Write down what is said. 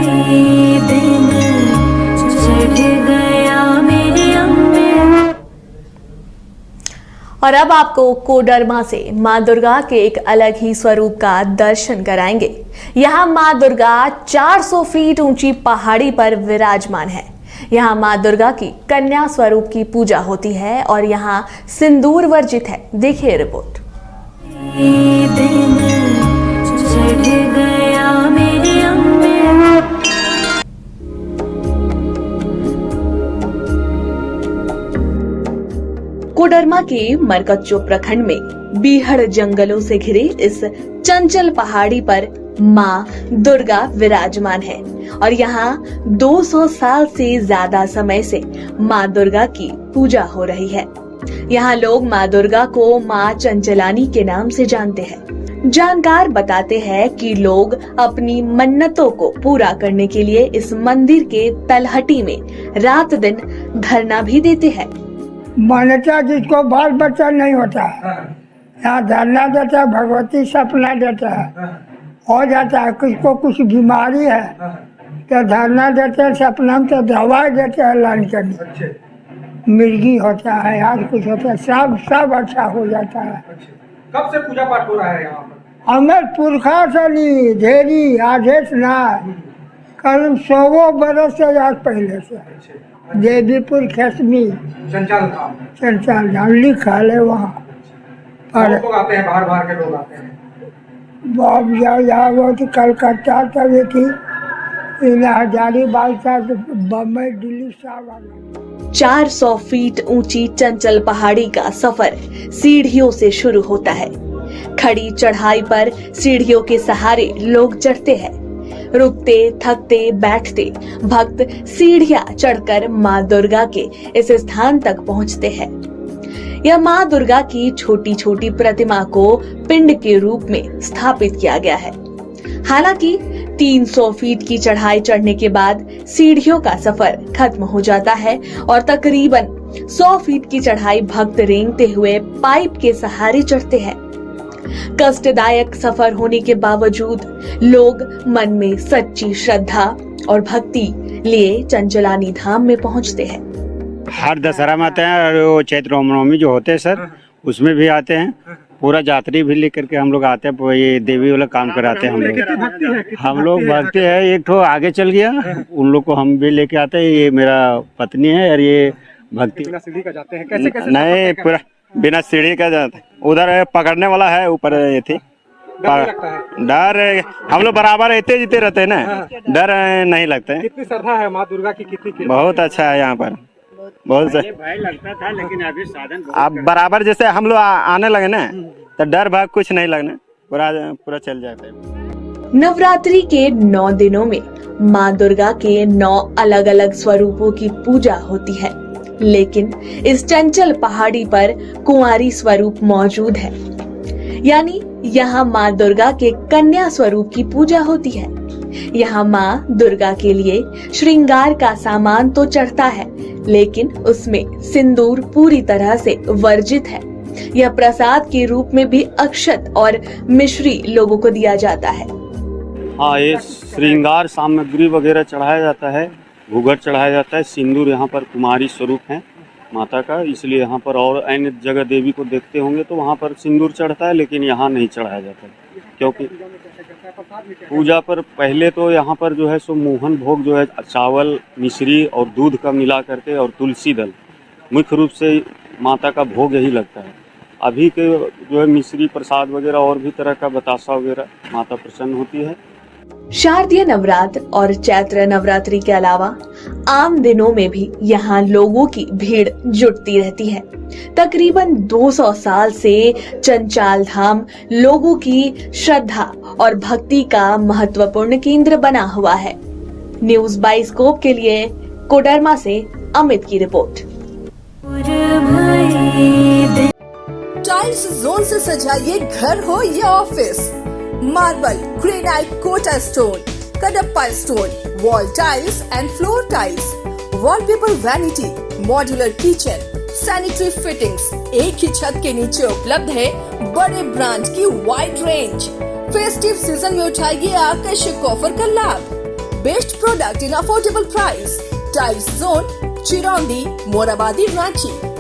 दिन चढ़ गया मेरे अम्बे। और अब आपको कोडरमा से मां दुर्गा के एक अलग ही स्वरूप का दर्शन कराएंगे। यहाँ मां दुर्गा 400 फीट ऊंची पहाड़ी पर विराजमान है। यहाँ मां दुर्गा की कन्या स्वरूप की पूजा होती है और यहाँ सिंदूर वर्जित है। देखिए रिपोर्ट। दिन चढ़ गया मेरे अम्बे। कोडरमा के मरकच्चो प्रखंड में बीहड़ जंगलों से घिरे इस चंचल पहाड़ी पर मां दुर्गा विराजमान है और यहाँ 200 साल से ज्यादा समय से मां दुर्गा की पूजा हो रही है। यहाँ लोग मां दुर्गा को मां चंचलानी के नाम से जानते हैं। जानकार बताते हैं कि लोग अपनी मन्नतों को पूरा करने के लिए इस मंदिर के तलहटी में रात दिन धरना भी देते हैं। मान्यता जिसको बाल बच्चा नहीं होता यहाँ धरना देता है, भगवती सपना देता है, हो जाता है। किसको कुछ बीमारी है तो धरना देते हैं, सपना में तो दवाई देते हैं लाइन करने, मिर्गी होता है, आज कुछ होता है, सब अच्छा हो जाता है। कब से पूजा पाठ हो रहा है यहाँ पर? हमें पुरखा से ली धेरी आदेश ना कल 100 बरस से आज पहले से देवीपुर खेसमी चंचल धाम लिखा है वहाँ पर। लोग आते हैं, बाहर के लोग आते हैं। बाप यहाँ वो तो कलकत्ता तभी थी, हजारीबाग था, बम्बई दिल्ली सब। 400 फीट ऊंची चंचल पहाड़ी का सफर सीढ़ियों से शुरू होता है। खड़ी चढ़ाई पर सीढ़ियों के सहारे लोग चढ़ते हैं। रुकते थकते बैठते भक्त सीढ़ियां चढ़कर मां दुर्गा के इस स्थान तक पहुंचते हैं। यह मां दुर्गा की छोटी छोटी प्रतिमा को पिंड के रूप में स्थापित किया गया है। हालांकि 300 फीट की चढ़ाई चढ़ने के बाद सीढ़ियों का सफर खत्म हो जाता है और तकरीबन 100 फीट की चढ़ाई भक्त रेंगते हुए पाइप के सहारे चढ़ते हैं। कष्टदायक सफर होने के बावजूद लोग मन में सच्ची श्रद्धा और भक्ति लिए चंचलानी धाम में पहुंचते हैं। हर दशहरा में आते हैं और वो चैत्र रामनवमी जो होते हैं सर उसमें भी आते हैं। पूरा यात्री भी लेकर के हम लोग आते हैं। ये देवी वाला काम कराते हैं हम लोग भक्ति है। एक ठो आगे चल गया, उन लोग को हम भी लेके आते हैं। ये मेरा पत्नी है और ये भक्ति। बिना सीढ़ी का जाते हैं? कैसे नहीं, पूरा बिना सीढ़ी का जाते हैं। उधर पकड़ने वाला है, ऊपर ये थी। डर हम लोग बराबर रहते जीते रहते हैं ना, डर नहीं लगता है। कितनी श्रद्धा है माँ दुर्गा की? कितनी? बहुत अच्छा है यहाँ पर, बहुत भय लगता था लेकिन अभी साधन अब बराबर जैसे हम लोग आने लगे ना तो डर भाग कुछ नहीं लगना, पूरा चल जाता है। नवरात्रि के 9 दिनों में मां दुर्गा के 9 अलग अलग स्वरूपों की पूजा होती है, लेकिन इस चंचल पहाड़ी पर कुंवारी स्वरूप मौजूद है। यानी यहाँ मां दुर्गा के कन्या स्वरूप की पूजा होती है। यहाँ मां दुर्गा के लिए श्रृंगार का सामान तो चढ़ता है, लेकिन उसमें सिंदूर पूरी तरह से वर्जित है। यह प्रसाद के रूप में भी अक्षत और मिश्री लोगों को दिया जाता है। हाँ, ये श्रृंगार सामग्री वगैरह चढ़ाया जाता है, घूंघट चढ़ाया जाता है। सिंदूर यहाँ पर कुमारी स्वरूप है माता का, इसलिए यहाँ पर और अन्य जगह देवी को देखते होंगे तो वहाँ पर सिंदूर चढ़ता है, लेकिन यहाँ नहीं चढ़ाया जाता है। क्योंकि पूजा पर पहले तो यहाँ पर जो है सो मोहन भोग जो है चावल मिश्री और दूध का मिला करके और तुलसी दल मुख्य रूप से माता का भोग यही लगता है। अभी के जो है मिश्री प्रसाद वगैरह और भी तरह का बतासा वगैरह माता प्रसन्न होती है। शारदीय नवरात्र और चैत्र नवरात्रि के अलावा आम दिनों में भी यहाँ लोगों की भीड़ जुटती रहती है। तकरीबन 200 साल से चंचल धाम लोगों की श्रद्धा और भक्ति का महत्वपूर्ण केंद्र बना हुआ है। न्यूज़ बाइस्कोप के लिए कोडरमा से अमित की रिपोर्ट। टाइल्स जोन से सजाइए घर हो या office. Marble, granite, Kota stone, Kadapa stone, wall tiles and floor tiles, wallpaper vanity, modular kitchen, sanitary fittings एक ही छत के नीचे उपलब्ध है। बड़े ब्रांड की वाइड रेंज। फेस्टिव सीजन में उठाइए आकर्षक ऑफर का लाभ। Best product in affordable price. Tiles Zone, Chirandi, Morabadi, Ranchi.